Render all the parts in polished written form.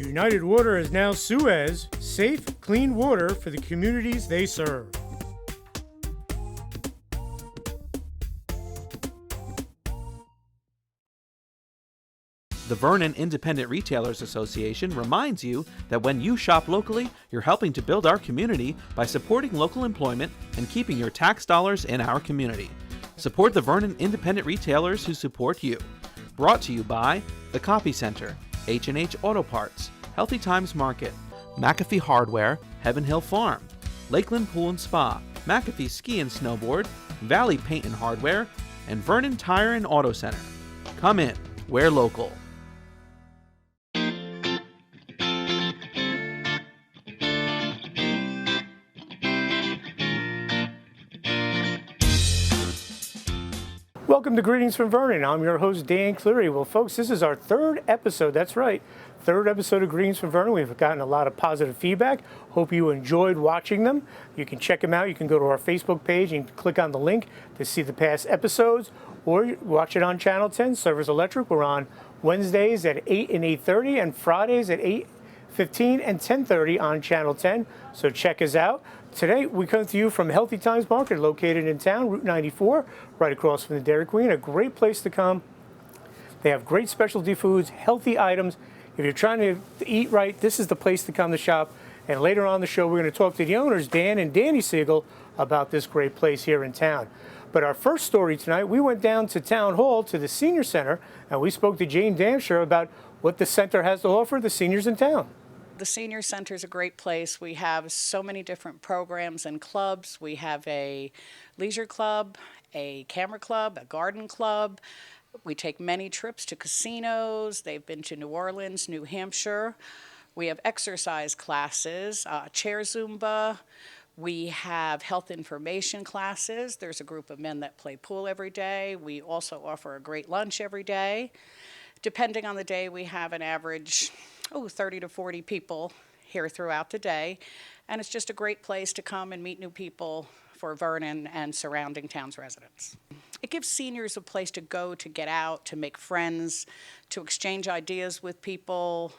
United Water is now Suez, safe, clean water for the communities they serve. The Vernon Independent Retailers Association reminds you that when you shop locally, you're helping to build our community by supporting local employment and keeping your tax dollars in our community. Support the Vernon Independent Retailers who support you. Brought to you by the Copy Center, H&H Auto Parts, Healthy Times Market, McAfee Hardware, Heaven Hill Farm, Lakeland Pool and Spa, McAfee Ski and Snowboard, Valley Paint and Hardware, and Vernon Tire and Auto Center. Come in, we're local. Welcome to Greetings from Vernon. I'm your host, Dan Cleary. Well, folks, this is our third episode. That's right, third episode of Greetings from Vernon. We've gotten a lot of positive feedback. Hope you enjoyed watching them. You can check them out. You can go to our Facebook page and click on the link to see the past episodes, or watch it on Channel 10, Service Electric. We're on Wednesdays at 8 and 8:30 and Fridays at 8:15 and 10:30 on Channel 10. So check us out. Today, we come to you from Healthy Times Market, located in town, Route 94, right across from the Dairy Queen. A great place to come. They have great specialty foods, healthy items. If you're trying to eat right, this is the place to come to shop. And later on the show, we're going to talk to the owners, Dan and Danny Siegel, about this great place here in town. But our first story tonight, we went down to Town Hall, to the Senior Center, and we spoke to Jane Damshire about what the center has to offer the seniors in town. The Senior Center is a great place. We have so many different programs and clubs. We have a leisure club, a camera club, a garden club. We take many trips to casinos. They've been to New Orleans, New Hampshire. We have exercise classes, chair Zumba. We have health information classes. There's a group of men that play pool every day. We also offer a great lunch every day. Depending on the day, we have an average 30 to 40 people here throughout the day. And it's just a great place to come and meet new people for Vernon and surrounding towns residents. It gives seniors a place to go, to get out, to make friends, to exchange ideas with people,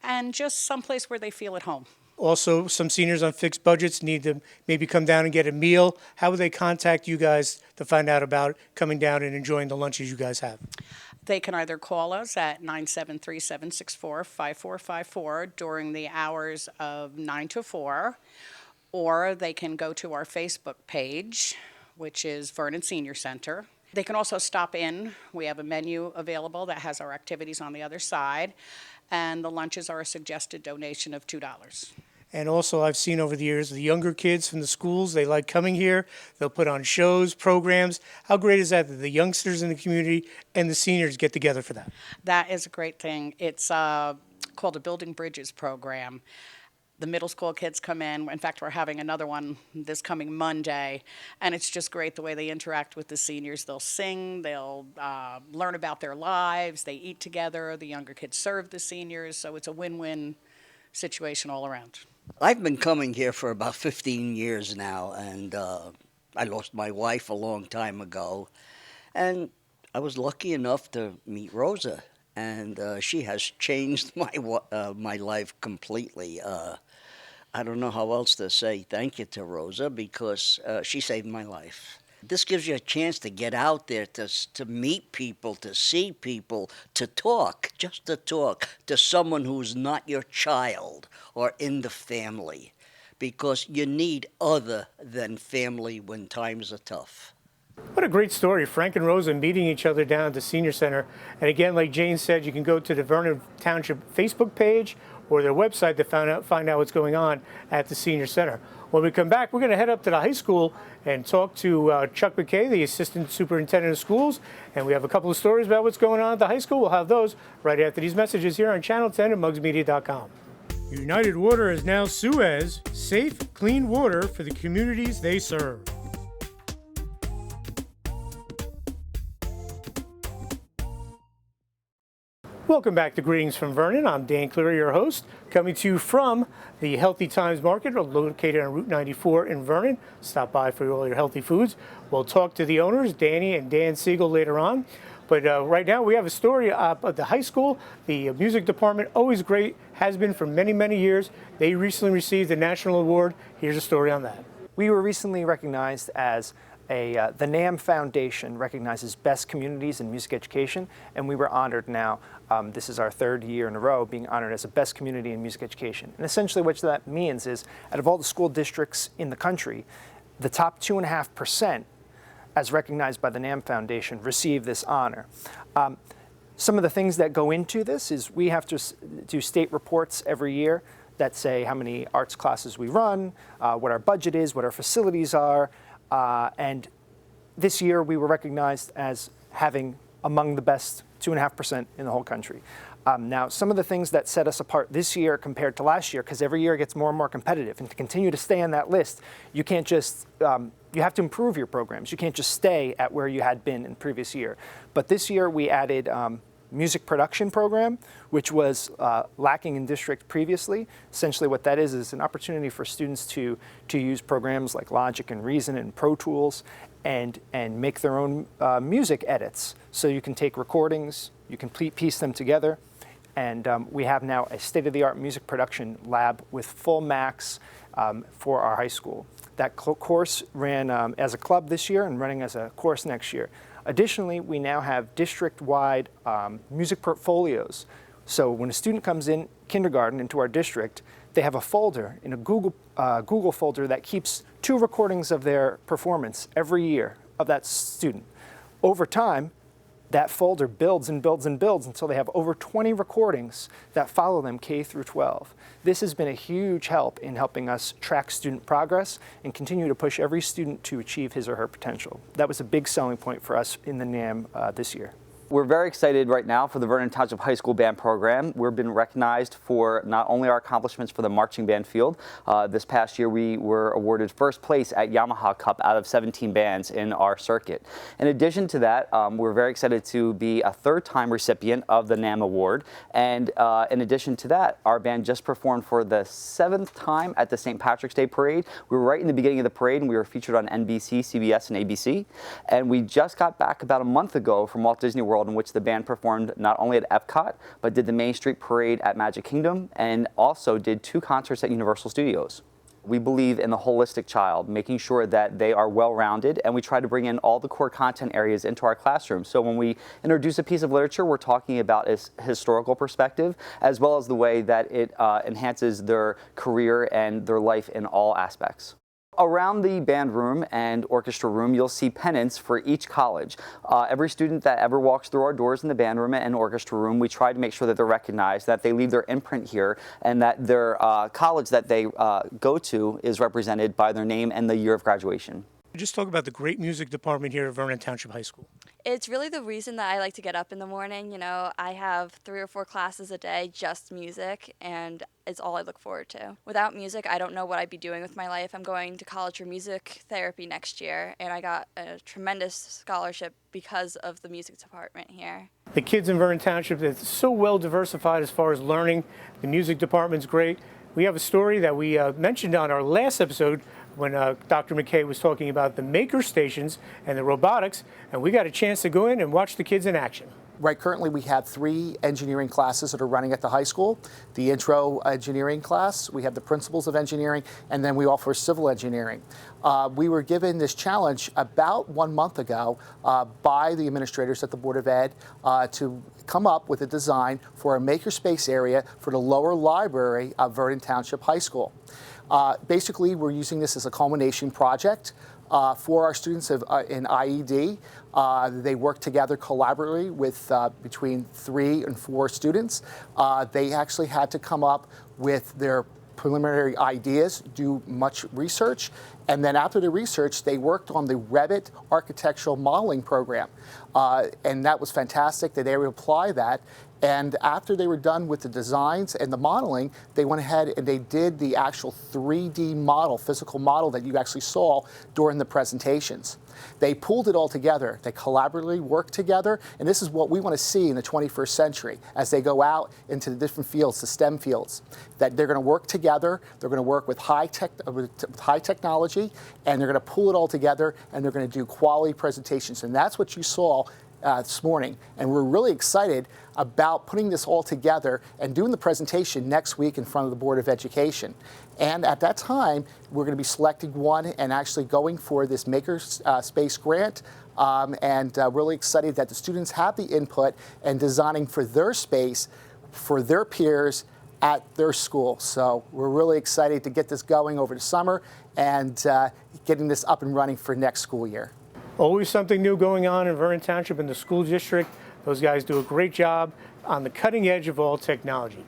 and just someplace where they feel at home. Also, some seniors on fixed budgets need to maybe come down and get a meal. How would they contact you guys to find out about coming down and enjoying the lunches you guys have? They can either call us at 973-764-5454 during the hours of 9 to 4, or they can go to our Facebook page, which is Vernon Senior Center. They can also stop in. We have a menu available that has our activities on the other side, and the lunches are a suggested donation of $2. And also, I've seen over the years, the younger kids from the schools, they like coming here. They'll put on shows, programs. How great is that the youngsters in the community and the seniors get together for that? That is a great thing. It's called a Building Bridges program. The middle school kids come in. In fact, we're having another one this coming Monday, and it's just great the way they interact with the seniors. They'll sing, they'll learn about their lives, they eat together, the younger kids serve the seniors, so it's a win-win situation all around. I've been coming here for about 15 years now, and I lost my wife a long time ago, and I was lucky enough to meet Rosa, and she has changed my life completely. I don't know how else to say thank you to Rosa, because she saved my life. This gives you a chance to get out there, to meet people, to see people, to talk, just to talk to someone who's not your child or in the family, because you need other than family when times are tough. What a great story. Frank and Rosa meeting each other down at the Senior Center. And again, like Jane said, you can go to the Vernon Township Facebook page or their website to find out what's going on at the Senior Center. When we come back, we're going to head up to the high school and talk to Chuck McKay, the Assistant Superintendent of Schools. And we have a couple of stories about what's going on at the high school. We'll have those right after these messages here on Channel 10 and mugsmedia.com. United Water is now Suez, safe, clean water for the communities they serve. Welcome back to Greetings from Vernon. I'm Dan Cleary, your host, coming to you from the Healthy Times Market, located on Route 94 in Vernon. Stop by for all your healthy foods. We'll talk to the owners, Danny and Dan Siegel, later on. But right now we have a story of the high school, the music department, always great, has been for many, many years. They recently received a national award. Here's a story on that. We were recently recognized as the NAM Foundation recognizes best communities in music education, and we were honored now. This is our third year in a row being honored as a best community in music education. And essentially what that means is, out of all the school districts in the country, the top 2.5%, as recognized by the NAM Foundation, receive this honor. Some of the things that go into this is we have to do state reports every year that say how many arts classes we run, what our budget is, what our facilities are, and this year we were recognized as having among the best 2.5% in the whole country. Now, some of the things that set us apart this year compared to last year, because every year it gets more and more competitive, and to continue to stay on that list, you can't just, you have to improve your programs. You can't just stay at where you had been in the previous year. But this year we added music production program, which was lacking in district previously. Essentially what that is an opportunity for students to use programs like Logic and Reason and Pro Tools and make their own music edits. So you can take recordings, you can piece them together, and we have now a state-of-the-art music production lab with full Macs for our high school. That course ran as a club this year and running as a course next year. Additionally, we now have district-wide music portfolios. So when a student comes in kindergarten into our district, they have a folder in a Google folder that keeps 2 recordings of their performance every year of that student. Over time, that folder builds and builds and builds until they have over 20 recordings that follow them K through 12. This has been a huge help in helping us track student progress and continue to push every student to achieve his or her potential. That was a big selling point for us in the NAM this year. We're very excited right now for the Vernon Township High School Band Program. We've been recognized for not only our accomplishments for the marching band field. This past year we were awarded first place at Yamaha Cup out of 17 bands in our circuit. In addition to that, we're very excited to be a third-time recipient of the NAM Award. And in addition to that, our band just performed for the 7th time at the St. Patrick's Day Parade. We were right in the beginning of the parade, and we were featured on NBC, CBS, and ABC. And we just got back about a month ago from Walt Disney World, in which the band performed not only at Epcot, but did the Main Street Parade at Magic Kingdom, and also did 2 concerts at Universal Studios. We believe in the holistic child, making sure that they are well-rounded, and we try to bring in all the core content areas into our classroom. So when we introduce a piece of literature, we're talking about its historical perspective, as well as the way that it enhances their career and their life in all aspects. Around the band room and orchestra room, you'll see pennants for each college. Every student that ever walks through our doors in the band room and orchestra room, we try to make sure that they're recognized, that they leave their imprint here, and that their college that they go to is represented by their name and the year of graduation. Just talk about the great music department here at Vernon Township High School. It's really the reason that I like to get up in the morning. You know, I have 3 or 4 classes a day, just music, and it's all I look forward to. Without music, I don't know what I'd be doing with my life. I'm going to college for music therapy next year, and I got a tremendous scholarship because of the music department here. The kids in Vernon Township, they're so well diversified as far as learning. The music department's great. We have a story that we mentioned on our last episode when Dr. McKay was talking about the maker stations and the robotics, and we got a chance to go in and watch the kids in action. Right, currently we have 3 engineering classes that are running at the high school. The intro engineering class, we have the principles of engineering, and then we offer civil engineering. We were given this challenge about 1 month ago by the administrators at the Board of Ed to come up with a design for a makerspace area for the lower library of Vernon Township High School. Basically, we're using this as a culmination project for our students in IED. They work together collaboratively with between 3 and 4 students. They actually had to come up with their preliminary ideas, do much research, and then after the research, they worked on the Revit architectural modeling program. And that was fantastic that they would apply that. And after they were done with the designs and the modeling, they went ahead and they did the actual 3D model, physical model that you actually saw during the presentations. They pulled it all together. They collaboratively worked together, and this is what we want to see in the 21st century as they go out into the different fields, the STEM fields, that they're going to work together, they're going to work with high technology, and they're going to pull it all together, and they're going to do quality presentations. And that's what you saw this morning, and we're really excited about putting this all together and doing the presentation next week in front of the Board of Education. And at that time, we're going to be selecting one and actually going for this Maker Space grant. Really excited that the students have the input and designing for their space, for their peers at their school. So we're really excited to get this going over the summer and getting this up and running for next school year. Always something new going on in Vernon Township and the school district. Those guys do a great job on the cutting edge of all technology.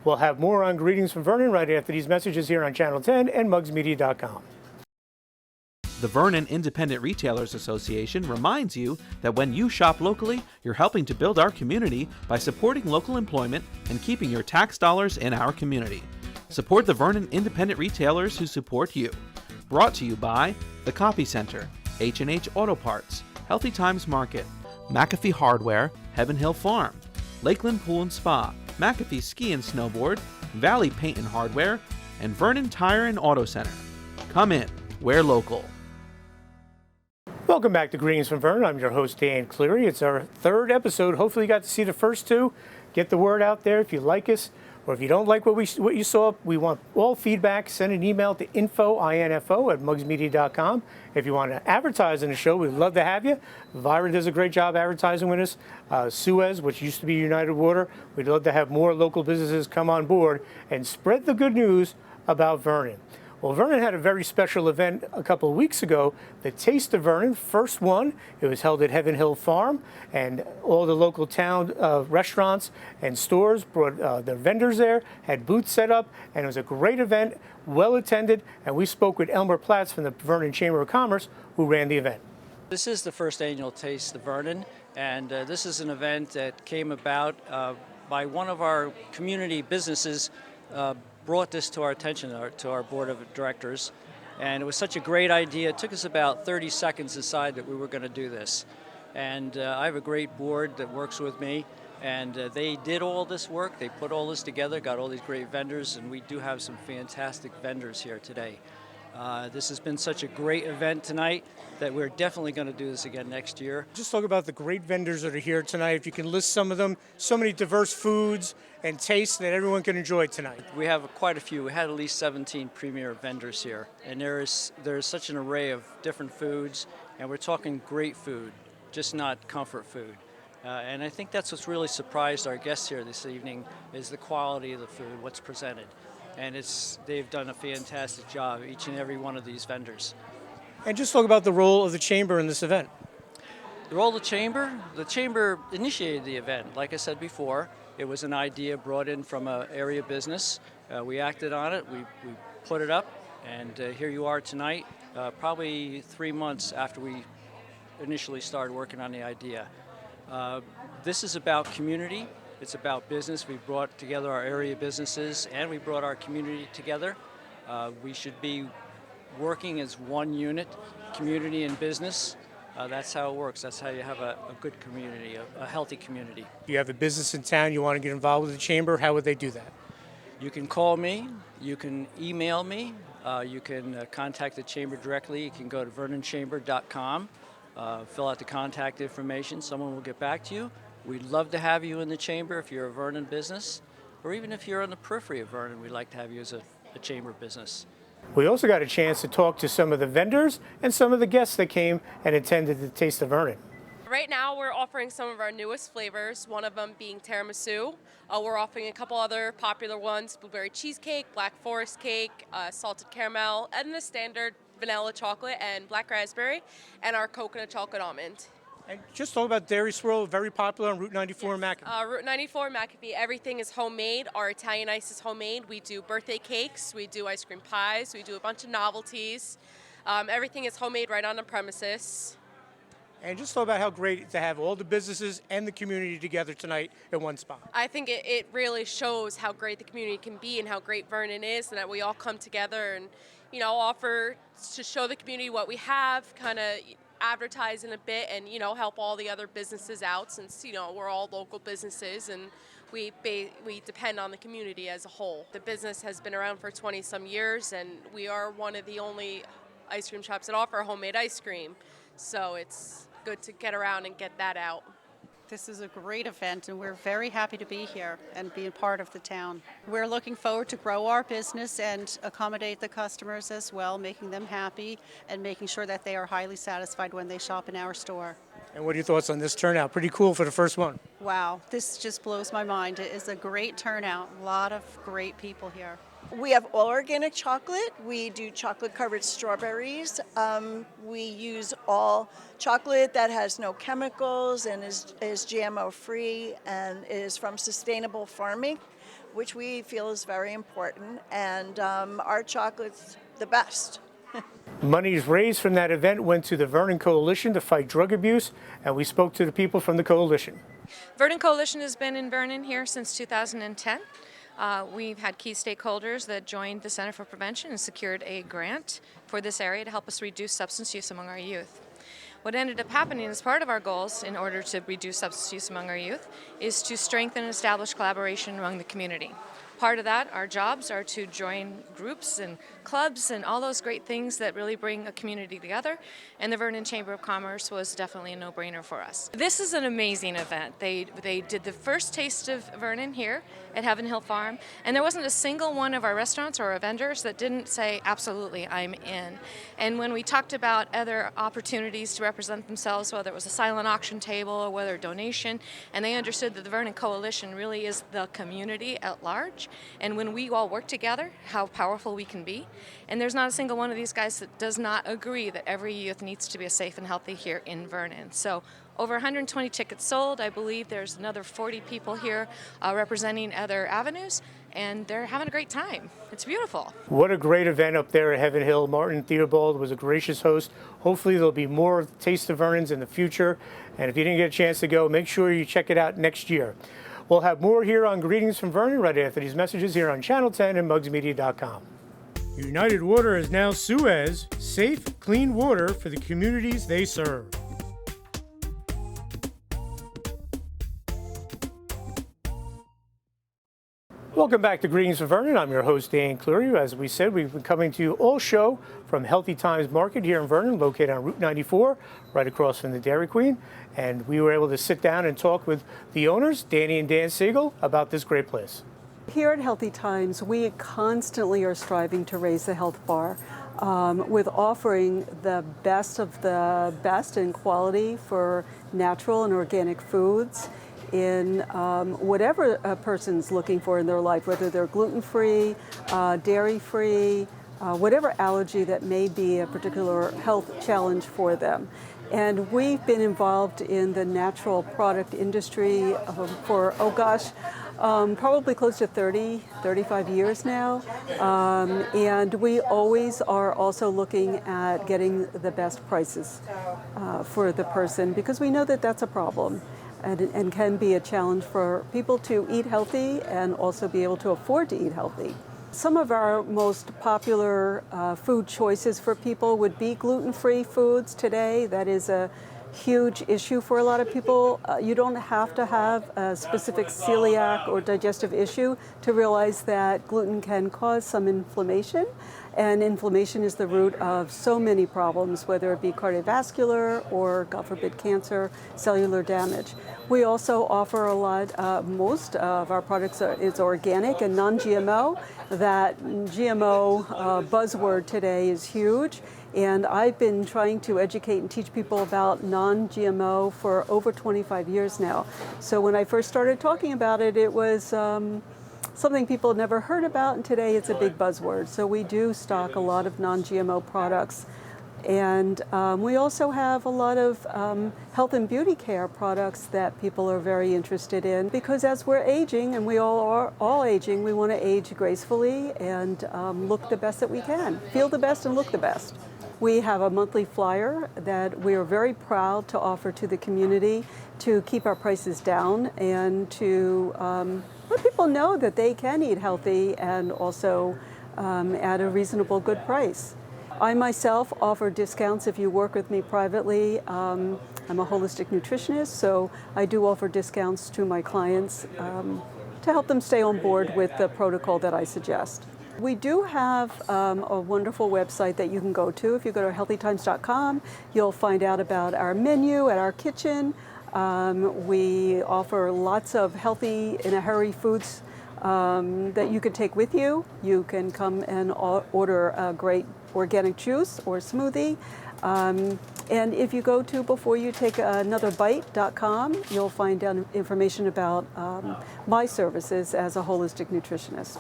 We'll have more on Greetings from Vernon right after these messages here on Channel 10 and mugsmedia.com. The Vernon Independent Retailers Association reminds you that when you shop locally, you're helping to build our community by supporting local employment and keeping your tax dollars in our community. Support the Vernon Independent Retailers who support you. Brought to you by The Copy Center, H&H Auto Parts, Healthy Times Market, McAfee Hardware, Heaven Hill Farm, Lakeland Pool and Spa, McAfee Ski and Snowboard, Valley Paint and Hardware, and Vernon Tire and Auto Center. Come in, we're local. Welcome back to Greetings from Vernon. I'm your host, Dan Cleary. It's our third episode. Hopefully you got to see the first two. Get the word out there if you like us, or if you don't like what you saw. We want all feedback. Send an email to info@mugsmedia.com. If you want to advertise in the show, we'd love to have you. VIRA does a great job advertising with us. Suez, which used to be United Water, we'd love to have more local businesses come on board and spread the good news about Vernon. Well, Vernon had a very special event a couple of weeks ago, the Taste of Vernon, first one. It was held at Heaven Hill Farm, and all the local town restaurants and stores brought their vendors there, had booths set up, and it was a great event, well attended, and we spoke with Elmer Platts from the Vernon Chamber of Commerce, who ran the event. This is the first annual Taste of Vernon, and this is an event that came about by one of our community businesses brought this to our attention, to our board of directors, and it was such a great idea. It took us about 30 seconds to decide that we were going to do this. And I have a great board that works with me, and they did all this work. They put all this together, got all these great vendors, and we do have some fantastic vendors here today. This has been such a great event tonight that we're definitely going to do this again next year. Just talk about the great vendors that are here tonight. If you can list some of them, so many diverse foods and tastes that everyone can enjoy tonight. We have quite a few. We had at least 17 premier vendors here, and there's such an array of different foods, and we're talking great food, just not comfort food. And I think that's what's really surprised our guests here this evening is the quality of the food, what's presented. And they've done a fantastic job, each and every one of these vendors. And just talk about the role of the Chamber in this event. The role of the Chamber initiated the event. Like I said before, it was an idea brought in from an area business. We acted on it, we put it up, and here you are tonight, probably 3 months after we initially started working on the idea. This is about community. It's about business. We brought together our area businesses and we brought our community together. We should be working as one unit, community and business. That's how it works. That's how you have a good community, a healthy community. You have a business in town, you want to get involved with the Chamber, how would they do that? You can call me, you can email me, you can contact the Chamber directly. You can go to vernonchamber.com, fill out the contact information, someone will get back to you. We'd love to have you in the Chamber if you're a Vernon business, or even if you're on the periphery of Vernon, we'd like to have you as a Chamber business. We also got a chance to talk to some of the vendors and some of the guests that came and attended the Taste of Vernon. Right now we're offering some of our newest flavors, one of them being tiramisu. We're offering a couple other popular ones, blueberry cheesecake, black forest cake, salted caramel, and the standard vanilla chocolate and black raspberry, and our coconut chocolate almond. And just talk about Dairy Swirl, very popular on Route 94 in McAfee. Route 94 in McAfee, everything is homemade. Our Italian ice is homemade. We do birthday cakes, we do ice cream pies, we do a bunch of novelties. Everything is homemade right on the premises. And just talk about how great to have all the businesses and the community together tonight in one spot. I think it really shows how great the community can be and how great Vernon is, and that we all come together and, offer to show the community what we have, kind of advertise in a bit, and help all the other businesses out, since we're all local businesses and we depend on the community as a whole. The business has been around for 20 some years, and we are one of the only ice cream shops that offer homemade ice cream, so it's good to get around and get that out. This is a great event, and we're very happy to be here and be a part of the town. We're looking forward to grow our business and accommodate the customers as well, making them happy and making sure that they are highly satisfied when they shop in our store. And what are your thoughts on this turnout? Pretty cool for the first one. Wow, this just blows my mind. It is a great turnout, a lot of great people here. We have all organic chocolate. We do chocolate covered strawberries. We use all chocolate that has no chemicals and is GMO free and is from sustainable farming, which we feel is very important. And our chocolate's the best. Monies raised from that event went to the Vernon Coalition to fight drug abuse, and we spoke to the people from the coalition. Vernon Coalition has been in Vernon here since 2010. We've had key stakeholders that joined the Center for Prevention and secured a grant for this area to help us reduce substance use among our youth. What ended up happening as part of our goals in order to reduce substance use among our youth is to strengthen and establish collaboration among the community. Part of that, our jobs are to join groups and clubs and all those great things that really bring a community together, and the Vernon Chamber of Commerce was definitely a no-brainer for us. This is an amazing event. They did the first taste of Vernon here at Heaven Hill Farm, and there wasn't a single one of our restaurants or our vendors that didn't say, absolutely, I'm in. And when we talked about other opportunities to represent themselves, whether it was a silent auction table or whether a donation, and they understood that the Vernon Coalition really is the community at large, and when we all work together, how powerful we can be. And there's not a single one of these guys that does not agree that every youth needs to be safe and healthy here in Vernon. So over 120 tickets sold. I believe there's another 40 people here representing other avenues, and they're having a great time. It's beautiful. What a great event up there at Heaven Hill. Martin Theobald was a gracious host. Hopefully there'll be more Taste of Vernon's in the future. And if you didn't get a chance to go, make sure you check it out next year. We'll have more here on Greetings from Vernon right after these messages here on Channel 10 and mugsmedia.com. United Water is now Suez, safe, clean water for the communities they serve. Welcome back to Greetings from Vernon. I'm your host, Dan Cleary. As we said, we've been coming to you all show from Healthy Times Market here in Vernon, located on Route 94, right across from the Dairy Queen. And we were able to sit down and talk with the owners, Danny and Dan Siegel, about this great place. Here at Healthy Times, we constantly are striving to raise the health bar with offering the best of the best in quality for natural and organic foods in whatever a person's looking for in their life, whether they're gluten-free, dairy-free, whatever allergy that may be a particular health challenge for them. And we've been involved in the natural product industry for, oh gosh, probably close to 30, 35 years now. And we always are also looking at getting the best prices for the person, because we know that that's a problem and can be a challenge for people to eat healthy and also be able to afford to eat healthy. Some of our most popular food choices for people would be gluten-free foods today. That is a huge issue for a lot of people. You don't have to have a specific celiac or digestive issue to realize that gluten can cause some inflammation. And inflammation is the root of so many problems, whether it be cardiovascular or, God forbid, cancer, cellular damage. We also offer a lot, most of our products is organic and non-GMO. That GMO buzzword today is huge. And I've been trying to educate and teach people about non-GMO for over 25 years now. So when I first started talking about it, it was something people had never heard about, and today it's a big buzzword. So we do stock a lot of non-GMO products. And we also have a lot of health and beauty care products that people are very interested in, because as we're aging, and we all are all aging, we want to age gracefully and look the best that we can. Feel the best and look the best. We have a monthly flyer that we are very proud to offer to the community to keep our prices down and to let people know that they can eat healthy and also at a reasonable, good price. I myself offer discounts if you work with me privately. I'm a holistic nutritionist, so I do offer discounts to my clients to help them stay on board with the protocol that I suggest. We do have a wonderful website that you can go to. If you go to healthytimes.com, you'll find out about our menu at our kitchen. We offer lots of healthy, in a hurry foods that you can take with you. You can come and order a great organic juice or smoothie. And if you go to beforeyoutakeinother.com, you'll find out information about my services as a holistic nutritionist.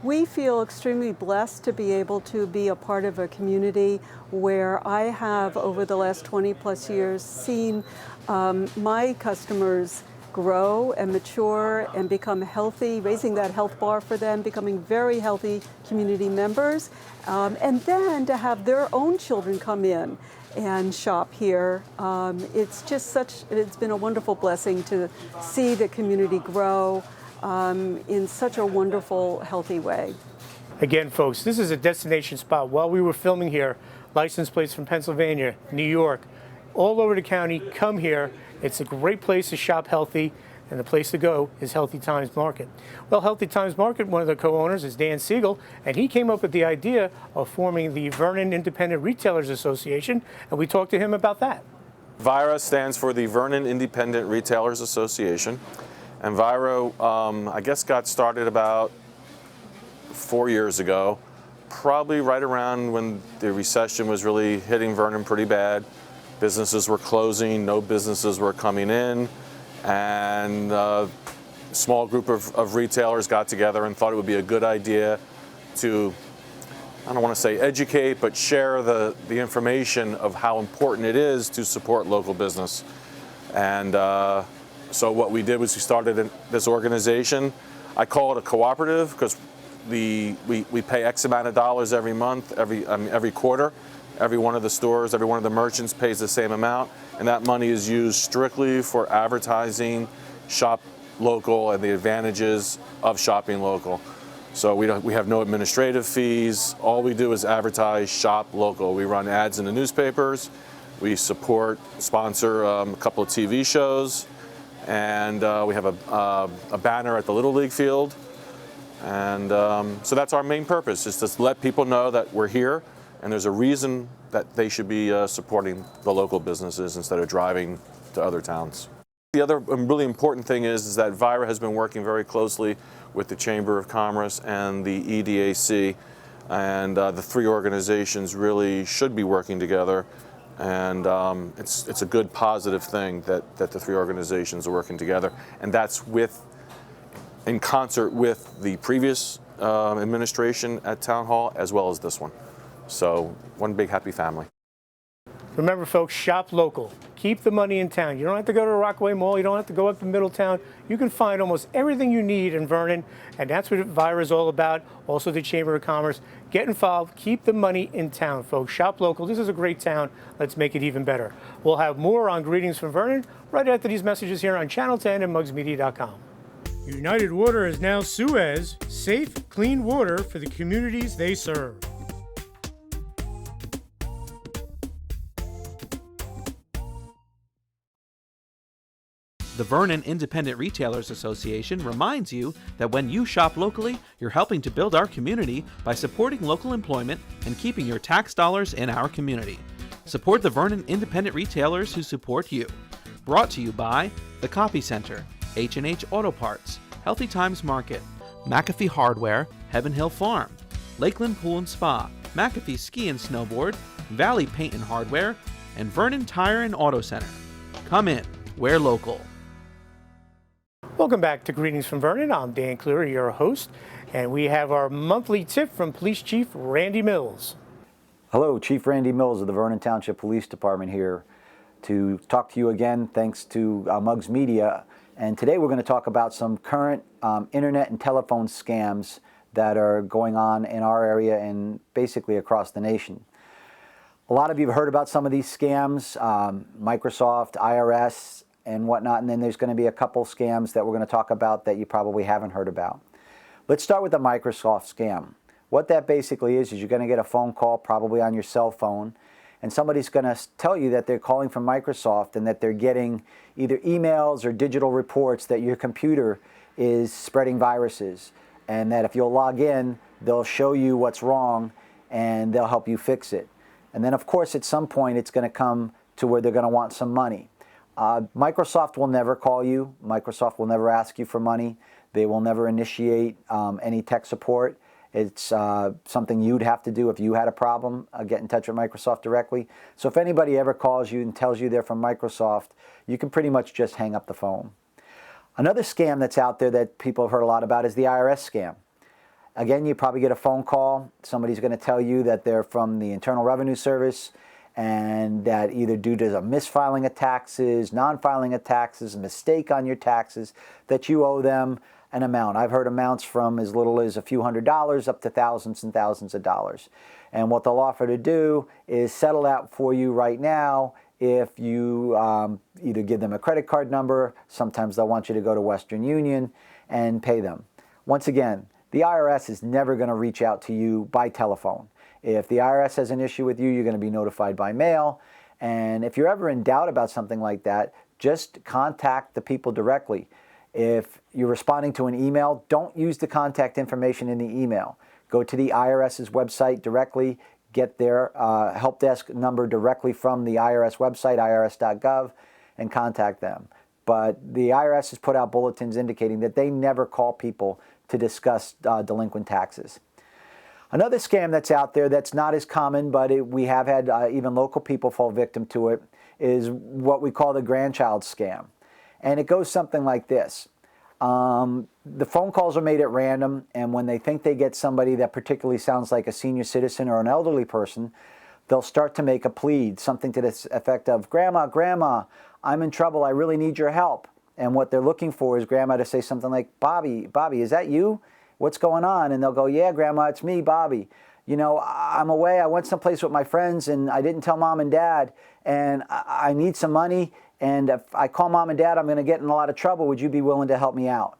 We feel extremely blessed to be able to be a part of a community where I have, over the last 20 plus years, seen my customers grow and mature and become healthy, raising that health bar for them, becoming very healthy community members, and then to have their own children come in and shop here. It's been a wonderful blessing to see the community grow in such a wonderful, healthy way. Again, folks, this is a destination spot. While we were filming here, license plates from Pennsylvania, New York, all over the county, come here. It's a great place to shop healthy, and the place to go is Healthy Thymes Market. Well, Healthy Thymes Market, one of the co-owners is Dan Siegel, and he came up with the idea of forming the Vernon Independent Retailers Association, and we talked to him about that. VIRA stands for the Vernon Independent Retailers Association, and VIRA, I guess, got started about 4 years ago, probably right around when the recession was really hitting Vernon pretty bad. Businesses were closing, no businesses were coming in, and a small group of retailers got together and thought it would be a good idea to, I don't want to say educate, but share the information of how important it is to support local business. And so what we did was we started this organization. I call it a cooperative because we pay X amount of dollars every month, every quarter. Every one of the stores, every one of the merchants pays the same amount, and that money is used strictly for advertising, shop local, and the advantages of shopping local. So we have no administrative fees. All we do is advertise, shop local. We run ads in the newspapers. We sponsor a couple of TV shows, and we have a banner at the Little League field. And so that's our main purpose, is to let people know that we're here. And there's a reason that they should be supporting the local businesses instead of driving to other towns. The other really important thing is that VIRA has been working very closely with the Chamber of Commerce and the EDAC, and the three organizations really should be working together. And it's a good, positive thing that the three organizations are working together, and that's in concert with the previous administration at Town Hall as well as this one. So one big happy family. Remember, folks, shop local. Keep the money in town. You don't have to go to Rockaway Mall. You don't have to go up to Middletown. You can find almost everything you need in Vernon, and that's what VIRA is all about. Also, the Chamber of Commerce. Get involved. Keep the money in town, folks. Shop local. This is a great town. Let's make it even better. We'll have more on Greetings from Vernon right after these messages here on Channel 10 and mugsmedia.com. United Water is now Suez, safe, clean water for the communities they serve. The Vernon Independent Retailers Association reminds you that when you shop locally, you're helping to build our community by supporting local employment and keeping your tax dollars in our community. Support the Vernon Independent Retailers who support you. Brought to you by The Copy Center, H&H Auto Parts, Healthy Thymes Market, McAfee Hardware, Heaven Hill Farm, Lakeland Pool and Spa, McAfee Ski and Snowboard, Valley Paint and Hardware, and Vernon Tire and Auto Center. Come in, we're local. Welcome back to Greetings from Vernon. I'm Dan Cleary, your host, and we have our monthly tip from Police Chief Randy Mills. Hello, Chief Randy Mills of the Vernon Township Police Department here to talk to you again, thanks to Mugs Media. And today we're going to talk about some current internet and telephone scams that are going on in our area and basically across the nation. A lot of you have heard about some of these scams, Microsoft, IRS, and whatnot, and then there's going to be a couple scams that we're going to talk about that you probably haven't heard about. Let's start with the Microsoft scam. What that basically is you're going to get a phone call, probably on your cell phone, and somebody's going to tell you that they're calling from Microsoft and that they're getting either emails or digital reports that your computer is spreading viruses, and that if you'll log in, they'll show you what's wrong and they'll help you fix it. And then, of course, at some point it's going to come to where they're going to want some money. Microsoft will never call you. Microsoft will never ask you for money. They will never initiate any tech support. It's something you'd have to do if you had a problem, get in touch with Microsoft directly. So if anybody ever calls you and tells you they're from Microsoft, you can pretty much just hang up the phone. Another scam that's out there that people have heard a lot about is the IRS scam. Again, you probably get a phone call. Somebody's going to tell you that they're from the Internal Revenue Service and that either due to a misfiling of taxes, non-filing of taxes, a mistake on your taxes, that you owe them an amount. I've heard amounts from as little as a few $100s up to thousands and thousands of dollars. And what they'll offer to do is settle that for you right now if you either give them a credit card number. Sometimes they'll want you to go to Western Union and pay them. Once again, the IRS is never going to reach out to you by telephone. If the IRS has an issue with you, you're going to be notified by mail. And if you're ever in doubt about something like that, just contact the people directly. If you're responding to an email, don't use the contact information in the email. Go to the IRS's website directly, get their help desk number directly from the IRS website, irs.gov, and contact them. But the IRS has put out bulletins indicating that they never call people to discuss delinquent taxes. Another scam that's out there that's not as common, but we have had even local people fall victim to it, is what we call the grandchild scam. And it goes something like this. The phone calls are made at random, and when they think they get somebody that particularly sounds like a senior citizen or an elderly person, they'll start to make a plea, something to the effect of, Grandma, I'm in trouble, I really need your help. And what they're looking for is Grandma to say something like, Bobby, is that you? What's going on? And they'll go, yeah, Grandma, it's me, Bobby. You know, I'm away, I went someplace with my friends and I didn't tell Mom and Dad, and I need some money, and if I call Mom and Dad, I'm going to get in a lot of trouble. Would you be willing to help me out?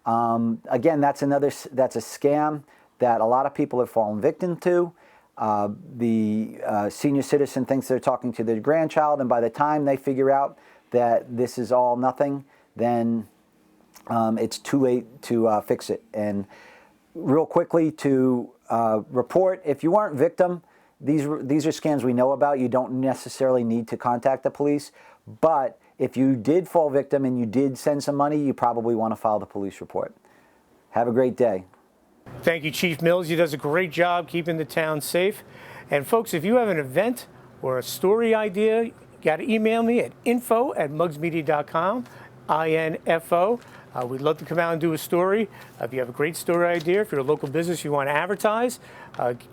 Again, that's a scam that a lot of people have fallen victim to. The senior citizen thinks they're talking to their grandchild, and by the time they figure out that this is all nothing, then it's too late to fix it. And real quickly to report, if you weren't victim, these are scams we know about. You don't necessarily need to contact the police. But if you did fall victim and you did send some money, you probably want to file the police report. Have a great day. Thank you, Chief Mills. He does a great job keeping the town safe. And folks, if you have an event or a story idea, you got to email me at info@mugsmedia.com, INFO. We'd love to come out and do a story. If you have a great story idea, if you're a local business you want to advertise,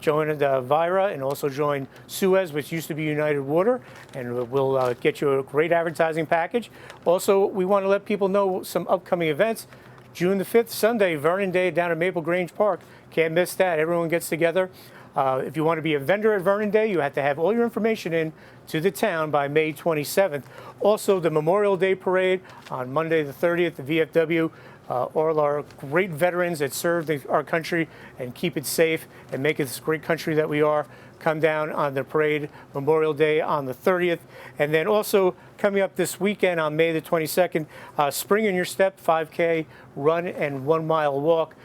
join the VIRA and also join Suez, which used to be United Water, and we'll get you a great advertising package. Also, we want to let people know some upcoming events. June the 5th, Sunday, Vernon Day down at Maple Grange Park. Can't miss that. Everyone gets together. If you want to be a vendor at Vernon Day, you have to have all your information in to the town by May 27th. Also, the Memorial Day Parade on Monday the 30th, the VFW. All our great veterans that served our country and keep it safe and make it this great country that we are come down on the parade Memorial Day on the 30th. And then also coming up this weekend on May the 22nd, Spring in Your Step 5K run and 1 mile walk.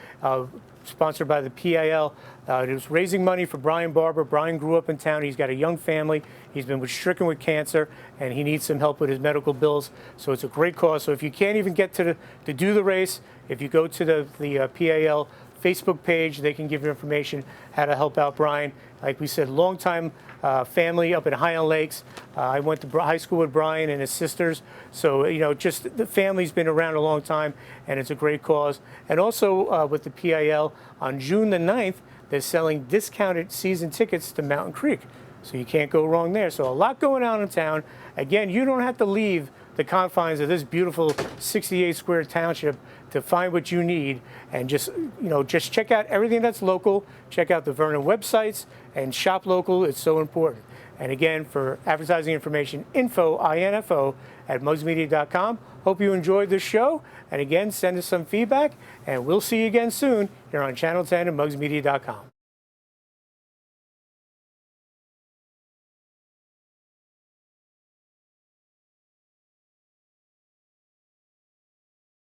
Sponsored by the PAL. It was raising money for Brian Barber. Brian grew up in town. He's got a young family. He's been stricken with cancer, and he needs some help with his medical bills. So it's a great cause. So if you can't even get to do the race, if you go to the PAL Facebook page, they can give you information how to help out Brian. Like we said, longtime family up in Highland Lakes. I went to high school with Brian and his sisters. So, you know, just the family's been around a long time, and it's a great cause. And also with the PAL, on June the 9th, they're selling discounted season tickets to Mountain Creek. So you can't go wrong there. So a lot going on in town. Again, you don't have to leave the confines of this beautiful 68 square township to find what you need, and just check out everything that's local. Check out the Vernon websites and shop local. It's so important. And again, for advertising information, info at mugsmedia.com. Hope you enjoyed this show. And again, send us some feedback, and we'll see you again soon here on Channel 10 and mugsmedia.com.